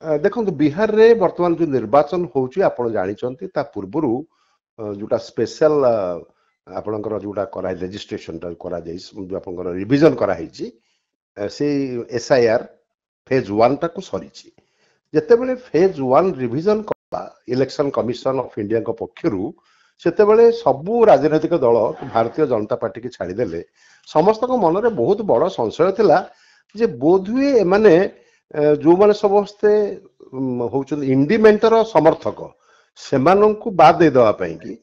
ଦେଖନ୍ତୁ ବିହାରରେ ବର୍ତ୍ତମାନ ଯୋଉ ନିର୍ବାଚନ ହଉଛି ଆପଣ ଜାଣିଛନ୍ତି ତା ପୂର୍ବରୁ ଯୋଉଟା ସ୍ପେଶାଲ ଆପଣଙ୍କର ଯୋଉଟା କରା ରେଜିଷ୍ଟ୍ରେସନଟା କରାଯାଇଛି ଯୋଉ ଆପଣଙ୍କର ରିଭିଜନ କରାହେଇଛି ସେଇ ଏସ୍ଆଇଆର ଫେଜ୍ 1 ଟାକୁ ସରିଛି। ଯେତେବେଳେ ଫେଜ୍ 1 ରିଭିଜନ କଲା ଇଲେକ୍ସନ କମିଶନ ଅଫ ଇଣ୍ଡିଆଙ୍କ ପକ୍ଷରୁ ସେତେବେଳେ ସବୁ ରାଜନୈତିକ ଦଳ ଭାରତୀୟ ଜନତା ପାର୍ଟିକି ଛାଡ଼ିଦେଲେ ସମସ୍ତଙ୍କ ମନରେ ବହୁତ ବଡ଼ ସଂଶୟ ଥିଲା ଯେ ବୋଧହୁଏ ଏମାନେ ଯୋଉମାନେ ସମସ୍ତେ ହଉଛନ୍ତି ଇଣ୍ଡିମେଣ୍ଟର ସମର୍ଥକ ସେମାନଙ୍କୁ ବାଦ ଦେଇଦେବା ପାଇଁକି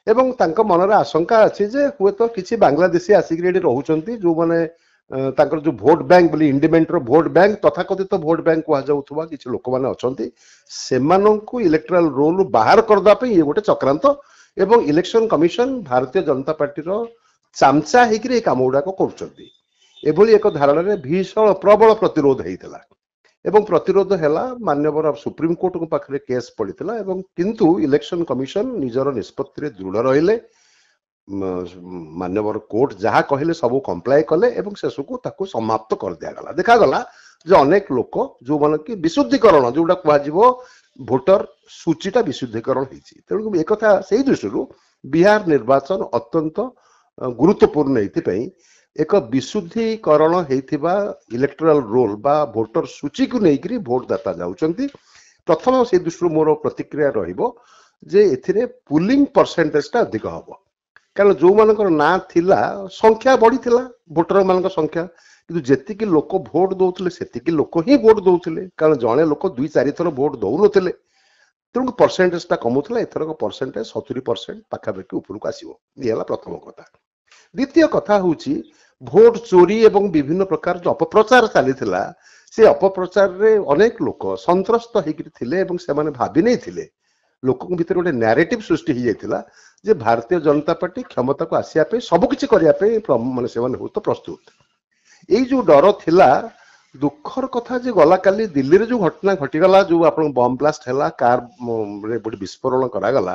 ଏବଂ ତାଙ୍କ ମନରେ ଆଶଙ୍କା ଅଛି ଯେ ହୁଏତ କିଛି ବାଂଲାଦେଶୀ ଆସିକି ଏଠି ରହୁଛନ୍ତି ଯୋଉମାନେ ତାଙ୍କର ଯୋଉ ଭୋଟ ବ୍ୟାଙ୍କ ବୋଲି ଇଣ୍ଡିମେଣ୍ଟର ଭୋଟ ବ୍ୟାଙ୍କ ତଥାକଥିତ ଭୋଟ ବ୍ୟାଙ୍କ କୁହାଯାଉଥିବା କିଛି ଲୋକମାନେ ଅଛନ୍ତି ସେମାନଙ୍କୁ ଇଲେକ୍ଟ୍ରାଲ ରୋଲ ବାହାର କରିଦେବା ପାଇଁ ଇଏ ଗୋଟେ ଚକ୍ରାନ୍ତ ଏବଂ ଇଲେକ୍ସନ କମିଶନ ଭାରତୀୟ ଜନତା ପାର୍ଟିର ଚାମଚା ହେଇକିରି ଏ କାମ ଗୁଡାକ କରୁଛନ୍ତି ଏଭଳି ଏକ ଧାରଣାରେ ଭୀଷଣ ପ୍ରବଳ ପ୍ରତିରୋଧ ହେଇଥିଲା ଏବଂ ପ୍ରତିରୋଧ ହେଲା ମାନ୍ୟବର ସୁପ୍ରିମକୋର୍ଟଙ୍କ ପାଖରେ କେସ୍ ପଡିଥିଲା ଏବଂ କିନ୍ତୁ ଇଲେକ୍ସନ କମିଶନ ନିଜର ନିଷ୍ପତ୍ତିରେ ଦୃଢ ରହିଲେ ମାନ୍ୟବର କୋର୍ଟ ଯାହା କହିଲେ ସବୁ କମ୍ପ୍ଲାଏ କଲେ ଏବଂ ଶେଷକୁ ତାକୁ ସମାପ୍ତ କରିଦିଆଗଲା ଦେଖାଗଲା ଯେ ଅନେକ ଲୋକ ଯୋଉମାନେ କି ବିଶୁଦ୍ଧିକରଣ ଯୋଉଟା କୁହାଯିବ ଭୋଟର ସୂଚୀଟା ବିଶୁଦ୍ଧିକରଣ ହେଇଛି ତେଣୁ ଏକଥା ସେଇ ଦୃଷ୍ଟିରୁ ବିହାର ନିର୍ବାଚନ ଅତ୍ୟନ୍ତ ଗୁରୁତ୍ୱପୂର୍ଣ୍ଣ ଏଇଥିପାଇଁ ଏକ ବିଶୁଦ୍ଧିକରଣ ହେଇଥିବା ଇଲେକ୍ଟ୍ରାଲ ରୋଲ ବା ଭୋଟର ସୂଚୀକୁ ନେଇକରି ଭୋଟ ଦାତା ଯାଉଛନ୍ତି ପ୍ରଥମ ସେଇ ଦୃଷ୍ଟିରୁ ମୋର ପ୍ରତିକ୍ରିୟା ରହିବ ଯେ ଏଥିରେ ପୁଲିଂ ପରସେଣ୍ଟେଜଟା ଅଧିକ ହବ କାରଣ ଯୋଉମାନଙ୍କର ନାଁ ଥିଲା ସଂଖ୍ୟା ବଢିଥିଲା ଭୋଟର ମାନଙ୍କ ସଂଖ୍ୟା କିନ୍ତୁ ଯେତିକି ଲୋକ ଭୋଟ ଦଉଥିଲେ ସେତିକି ଲୋକ ହିଁ ଭୋଟ ଦଉଥିଲେ କାରଣ ଜଣେ ଲୋକ 2-4 ଥର ଭୋଟ ଦଉନଥିଲେ ତେଣୁ ପରସେଣ୍ଟେଜଟା କମୁଥିଲା ଏଥରକ ପରସେଣ୍ଟେଜ 70% ପାଖାପାଖି ଉପରକୁ ଆସିବ ଇଏ ହେଲା ପ୍ରଥମ କଥା ଦ୍ୱିତୀୟ କଥା ହଉଛି ଭୋଟ ଚୋରି ଏବଂ ବିଭିନ୍ନ ପ୍ରକାର ଯୋଉ ଅପପ୍ରଚାର ଚାଲିଥିଲା ସେ ଅପପ୍ରଚାରରେ ଅନେକ ଲୋକ ସନ୍ତ୍ରସ୍ତ ହେଇକି ଥିଲେ ଏବଂ ସେମାନେ ଭାବି ନେଇଥିଲେ ଲୋକଙ୍କ ଭିତରେ ଗୋଟେ ନ୍ୟାରେଟିଭ ସୃଷ୍ଟି ହେଇଯାଇଥିଲା ଯେ ଭାରତୀୟ ଜନତା ପାର୍ଟି କ୍ଷମତାକୁ ଆସିବା ପାଇଁ ସବୁକିଛି କରିବା ପାଇଁ ମାନେ ସେମାନେ ବହୁତ ପ୍ରସ୍ତୁତ ଏଇ ଯୋଉ ଡର ଥିଲା ଦୁଃଖର କଥା ଯେ ଗଲା କାଲି ଦିଲ୍ଲୀରେ ଯୋଉ ଘଟଣା ଘଟିଗଲା ଯୋଉ ଆପଣଙ୍କ ବମ୍ ବ୍ଲାଷ୍ଟ ହେଲା କାରରେ ଗୋଟେ ବିସ୍ଫୋରଣ କରାଗଲା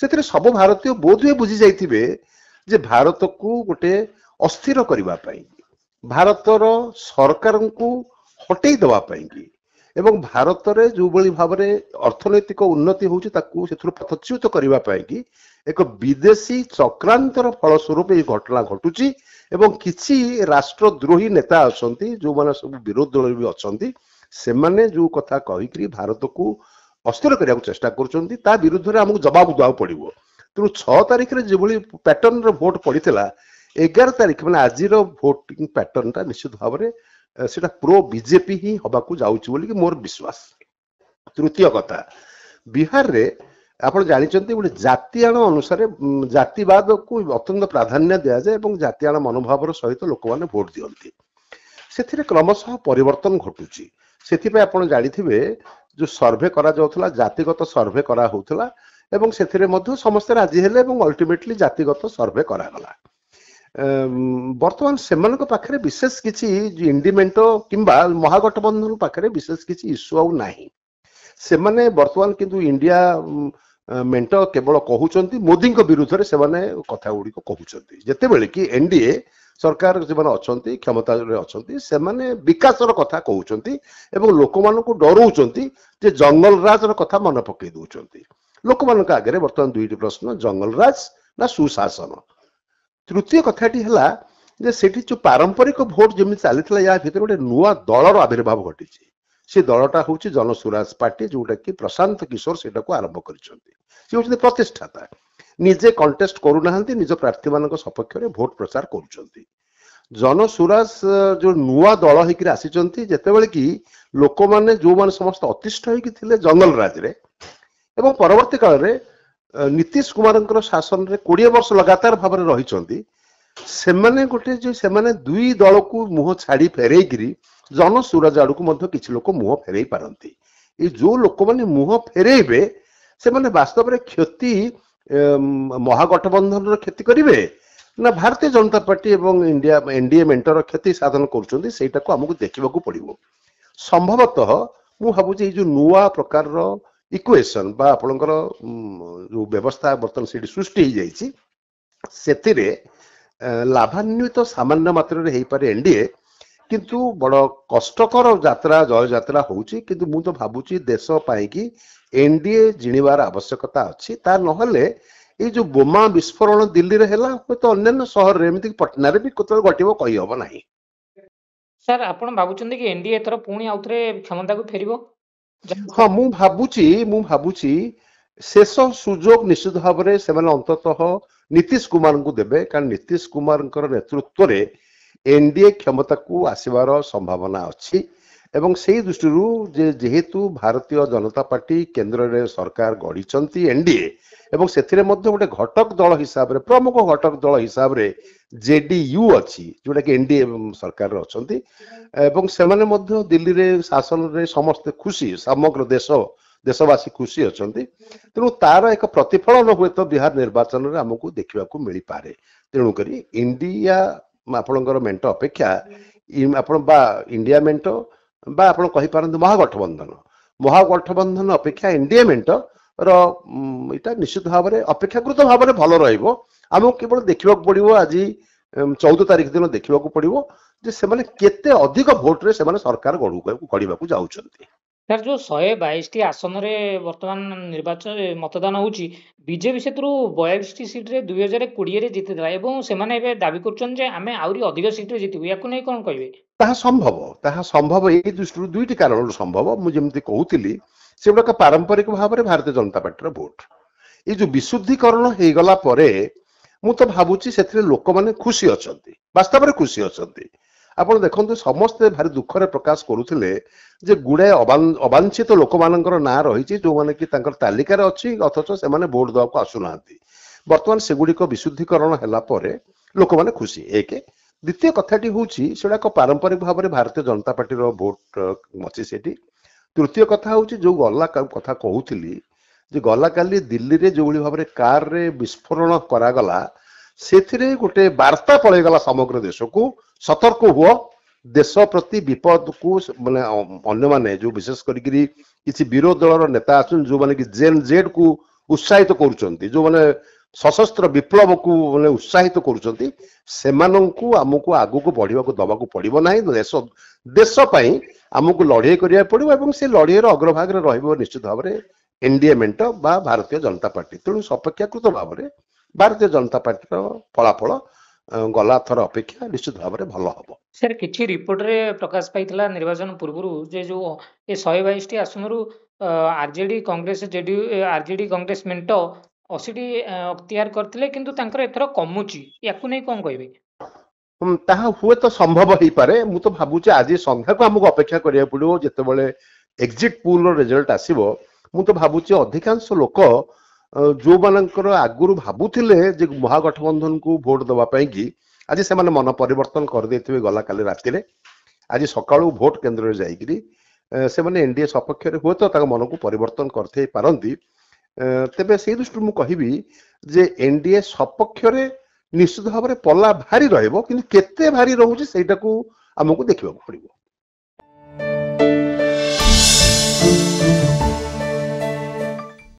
ସେଥିରେ ସବୁ ଭାରତୀୟ ବୋଧହୁଏ ବୁଝି ଯାଇଥିବେ ଯେ ଭାରତକୁ ଗୋଟେ ଅସ୍ଥିର କରିବା ପାଇଁ ଭାରତର ସରକାରଙ୍କୁ ହଟେଇ ଦେବା ପାଇଁକି ଏବଂ ଭାରତରେ ଯୋଉଭଳି ଭାବରେ ଅର୍ଥନୈତିକ ଉନ୍ନତି ହଉଛି ତାକୁ ସେଥିରୁ ପଥଚ୍ୟୁତ କରିବା ପାଇଁକି ଏକ ବିଦେଶୀ ଚକ୍ରାନ୍ତର ଫଳସ୍ୱରୂପ ଏହି ଘଟଣା ଘଟୁଛି ଏବଂ କିଛି ରାଷ୍ଟ୍ରଦ୍ରୋହୀ ନେତା ଅଛନ୍ତି ଯୋଉମାନେ ସବୁ ବିରୋଧୀ ଦଳରେ ବି ଅଛନ୍ତି ସେମାନେ ଯୋଉ କଥା କହିକିରି ଭାରତକୁ ଅସ୍ଥିର କରିବାକୁ ଚେଷ୍ଟା କରୁଛନ୍ତି ତା ବିରୁଦ୍ଧରେ ଆମକୁ ଜବାବ ଦେବାକୁ ପଡିବ ତେଣୁ 6 ତାରିଖରେ ଯେଭଳି ପ୍ୟାଟର୍ନର ଭୋଟ ପଡିଥିଲା 11 ତାରିଖ ମାନେ ଆଜିର ଭୋଟିଂ ପ୍ୟାଟର୍ନଟା ନିଶ୍ଚିତ ଭାବରେ ସେଟା ପ୍ରୋ ବିଜେପି ହିଁ ହବାକୁ ଯାଉଛି ବୋଲି ମୋର ବିଶ୍ୱାସ ତୃତୀୟ କଥା ବିହାରରେ ଆପଣ ଜାଣିଛନ୍ତି ଗୋଟେ ଜାତିଆଣ ଅନୁସାରେ ଜାତିବାଦକୁ ଅତ୍ୟନ୍ତ ପ୍ରାଧାନ୍ୟ ଦିଆଯାଏ ଏବଂ ଜାତିଆଣ ମନୋଭାବର ସହିତ ଲୋକମାନେ ଭୋଟ ଦିଅନ୍ତି ସେଥିରେ କ୍ରମଶଃ ପରିବର୍ତ୍ତନ ଘଟୁଛି ସେଥିପାଇଁ ଆପଣ ଜାଣିଥିବେ ଯୋଉ ସର୍ଭେ କରାଯାଉଥିଲା ଜାତିଗତ ସର୍ଭେ କରାହଉଥିଲା ଏବଂ ସେଥିରେ ମଧ୍ୟ ସମସ୍ତେ ରାଜି ହେଲେ ଏବଂ ଅଲ୍ଟିମେଟଲି ଜାତିଗତ ସର୍ଭେ କରାଗଲା ବର୍ତ୍ତମାନ ସେମାନଙ୍କ ପାଖରେ ବିଶେଷ କିଛି ଇଣ୍ଡିମେଣ୍ଟ କିମ୍ବା ମହାଗଠବନ୍ଧନ ପାଖରେ ବିଶେଷ କିଛି ଇସ୍ୟୁ ଆଉ ନାହିଁ ସେମାନେ ବର୍ତ୍ତମାନ କିନ୍ତୁ ଇଣ୍ଡିଆ ମେଣ୍ଟ କେବଳ କହୁଛନ୍ତି ମୋଦିଙ୍କ ବିରୁଦ୍ଧରେ ସେମାନେ କଥା ଗୁଡ଼ିକ କହୁଛନ୍ତି ଯେତେବେଳେ କି ଏନଡିଏ ସରକାର ଯେଉଁମାନେ ଅଛନ୍ତି କ୍ଷମତାରେ ଅଛନ୍ତି ସେମାନେ ବିକାଶର କଥା କହୁଛନ୍ତି ଏବଂ ଲୋକମାନଙ୍କୁ ଡରଉଛନ୍ତି ଯେ ଜଙ୍ଗଲ ରାଜର କଥା ମନେ ପକେଇ ଦଉଛନ୍ତି ଲୋକମାନଙ୍କ ଆଗରେ ବର୍ତ୍ତମାନ ଦୁଇଟି ପ୍ରଶ୍ନ ଜଙ୍ଗଲ ରାଜ ନା ସୁଶାସନ ତୃତୀୟ କଥାଟି ହେଲା ଯେ ସେଠି ଯୋଉ ପାରମ୍ପରିକ ଭୋଟ ଯେମିତି ଚାଲିଥିଲା ୟା ଭିତରେ ଗୋଟେ ନୂଆ ଦଳର ଆବିର୍ଭାବ ଘଟିଛି ସେ ଦଳଟା ହଉଛି ଜନସୁରାଜ ପାର୍ଟି ଯୋଉଟା କି ପ୍ରଶାନ୍ତ କିଶୋର ସେଟାକୁ ଆରମ୍ଭ କରିଛନ୍ତି ସେ ହଉଛନ୍ତି ପ୍ରତିଷ୍ଠାତା ନିଜେ କଣ୍ଟେଷ୍ଟ କରୁନାହାନ୍ତି ନିଜ ପ୍ରାର୍ଥୀମାନଙ୍କ ସପକ୍ଷରେ ଭୋଟ ପ୍ରଚାର କରୁଛନ୍ତି ଜନସୁରାଜ ଯୋଉ ନୂଆ ଦଳ ହେଇକି ଆସିଛନ୍ତି ଯେତେବେଳେ କି ଲୋକମାନେ ଯୋଉମାନେ ସମସ୍ତେ ଅତିଷ୍ଠ ହେଇକି ଥିଲେ ଜଙ୍ଗଲ ରାଜରେ ଏବଂ ପରବର୍ତ୍ତୀ କାଳରେ ନୀତିଶ କୁମାରଙ୍କର ଶାସନରେ 20 ବର୍ଷ ଲଗାତାର ଭାବରେ ରହିଛନ୍ତି ସେମାନେ ଗୋଟେ ଯେ ସେମାନେ ଦୁଇ ଦଳକୁ ମୁହଁ ଛାଡି ଫେରେଇକିରି ଜନସୁରାଜ ଆଡକୁ ମଧ୍ୟ କିଛି ଲୋକ ମୁହଁ ଫେରେଇ ପାରନ୍ତି ଏଇ ଯୋଉ ଲୋକମାନେ ମୁହଁ ଫେରେଇବେ ସେମାନେ ବାସ୍ତବରେ କ୍ଷତି ମହାଗଠବନ୍ଧନର କ୍ଷତି କରିବେ ନା ଭାରତୀୟ ଜନତା ପାର୍ଟି ଏବଂ ଏନଡିଏ ମେଣ୍ଟର କ୍ଷତି ସାଧନ କରୁଛନ୍ତି ସେଇଟାକୁ ଆମକୁ ଦେଖିବାକୁ ପଡିବ ସମ୍ଭବତଃ ମୁଁ ଭାବୁଛି ଏଇ ଯୋଉ ନୂଆ ପ୍ରକାରର ଇକ୍ୱେସନ ବା ଆପଣଙ୍କର ଯୋଉ ବ୍ୟବସ୍ଥା ବର୍ତ୍ତମାନ ସେଠି ସୃଷ୍ଟି ହେଇଯାଇଛି ସେଥିରେ ଲାଭାନ୍ୱିତ ସାମାନ୍ୟ ମାତ୍ରାରେ ହେଇପାରେ ଏନଡିଏ किंतु बड़ कष्टकर यात्रा जय यात्रा होउची किंतु मु तो भाबुची देश पाई कि एनडीए जिणिबार आवश्यकता अच्छी ता नहले ये जो बोमा विस्फोरण दिल्ली रे हैला तो अन्य शहर रे एमती पटना रे भी कोतल घटिबो कहि हबो नाही। सर आपण भाबुचंदी कि एनडीए एथर पुणी आउथरे क्षमता को फेरिबो? हाँ मु भाबुची शेष सुजोग निश्चित भाव में से अंततः नीतीश कुमार को देबे कारण नीतीश कुमार नेतृत्व रे एनडीए क्षमता को आसबार संभावना अच्छी एवं से दृष्टि जे जेहेतु भारतीय जनता पार्टी केंद्र रे सरकार गढ़ी एनडीए एवं से गोटे घटक दल हिसाब रे प्रमुख घटक दल हिसाब रे जेडीयू अच्छी जोटा कि एनडीए सरकार अच्छी एवं से माने दिल्ली रे शासन रे समस्त खुशी समग्र देशवासी खुशी अच्छा तेणु तार एक प्रतिफलन हुए तो बिहार निर्वाचन में आमको देखा मिल पारे तेणुक इंडिया आपणकर मेंट अपेक्षा इंडिया मेंट महागठबंधन अपेक्षा एनडीए मेंट इटा निश्चित भाव में अपेक्षाकृत भाव में भल रमको केवल देखा पड़ो आज 14 तारिख दिन देखा पड़ो जे से केते अधिक भोट रे से सरकार गढ़ा जाउछंती। सर जो 122 टी आसन रे वर्तमान निर्वाचन मतदान होउची बीजेपी सेतरु 42 टी सीट रे 2020 रे जीतिला एवं से माने एबे दाबी करछन जे आमे आउरी अधिक सीट रे जीतिबु याकु नै कोन कहबे? ताहा संभव ए दृष्टि दुईटी कारण संभव मु जेमति कहूतिली से गुडा पारंपरिक भाव में भारतीय जनता पार्टी भोट ये जो विशुद्धीकरण हो गला परे मु तो भाबुची से लोक माने खुशी अछंती वास्तव में खुशी अछंती। आपण देखंतु समस्ते भारी दुख रे प्रकाश करुथिले जे गुडे अवांछित लोक मानकर ना रही जो माने कि तांकर तालिका रे अछि अथच से माने वोट दवा को आसुनांती वर्तमान से गुडी को विशुद्धीकरण हैला परे लोक माने खुशी एक द्वितीय कथाटी होउची सेडा को पारंपरिक भाव में भारतीय जनता पार्टी रो वोट अछि सेठी। तृतीय कथा होउची जो गला कथा कहूतिली जे गला काली दिल्ली रे जो भाव में कार रे विस्फोरण करा गला सेथिरे गोटे वार्ता पळे गला समग्र देश को सतर्क हुआ देश प्रति विपद को माने अन्य माने जो विशेष करी किसी विरोध दल नेता आछन जो माने कि जेन जेड को उत्साहित करूचंती जो माने सशस्त्र विप्लव को माने उत्साहित करूचंती सेमानंकु आमको आगु को बढ़िबा को दबा को पड़िबो नाही देश पई आमको लड़ाई करिया पड़िबो एवं से लड़ाई रो अग्रभाग रे रहइबो निश्चित भाव में एनडीए मेंट बा भारतीय जनता पार्टी तेणु अपेक्षाकृत भाव में भारतीय जनता पार्टी फलाफल गला थर अपेक्षा निश्चित भाव में भल हम। सर किछि रिपोर्ट रे प्रकाश पाइतला निर्वाचन पूर्व जे जो ए 122 टी आसनरु आरजेडी कांग्रेस जेडीयू आरजेडी कांग्रेस मेंट 80 टी अख्तियार करथिले किंतु तांकर एथर कमुची याकु नै कोन कहबे? ताहा हुए तो संभव ही पारे मु तो भाबुचे आज संध्या को हमको अपेक्षा करिया पड़ो जेतेबेले एग्जिट पोल रो रिजल्ट आसीबो मु तो भाबुचे अधिकांश लोक जो मानकर आगुरु भाबुथिले जे महागठबंधन को भोट दवा पाई कि आज से माने मन परिवर्तन कर देथिबे गला काली राति रे आज सकाळू भोट केंद्र रे जाईकरी से माने एनडीए सपक्ष रे हुए तो ताका मन को परिवर्तन करथे पारंती तेबे से दृष्टि मु कहिबी जे एनडीए सपक्ष रे निश्चित भाव में पल्ला भारी रहइबो किंतु केते भारी रहउची सेटा को हमको देखिबा पड़िबो।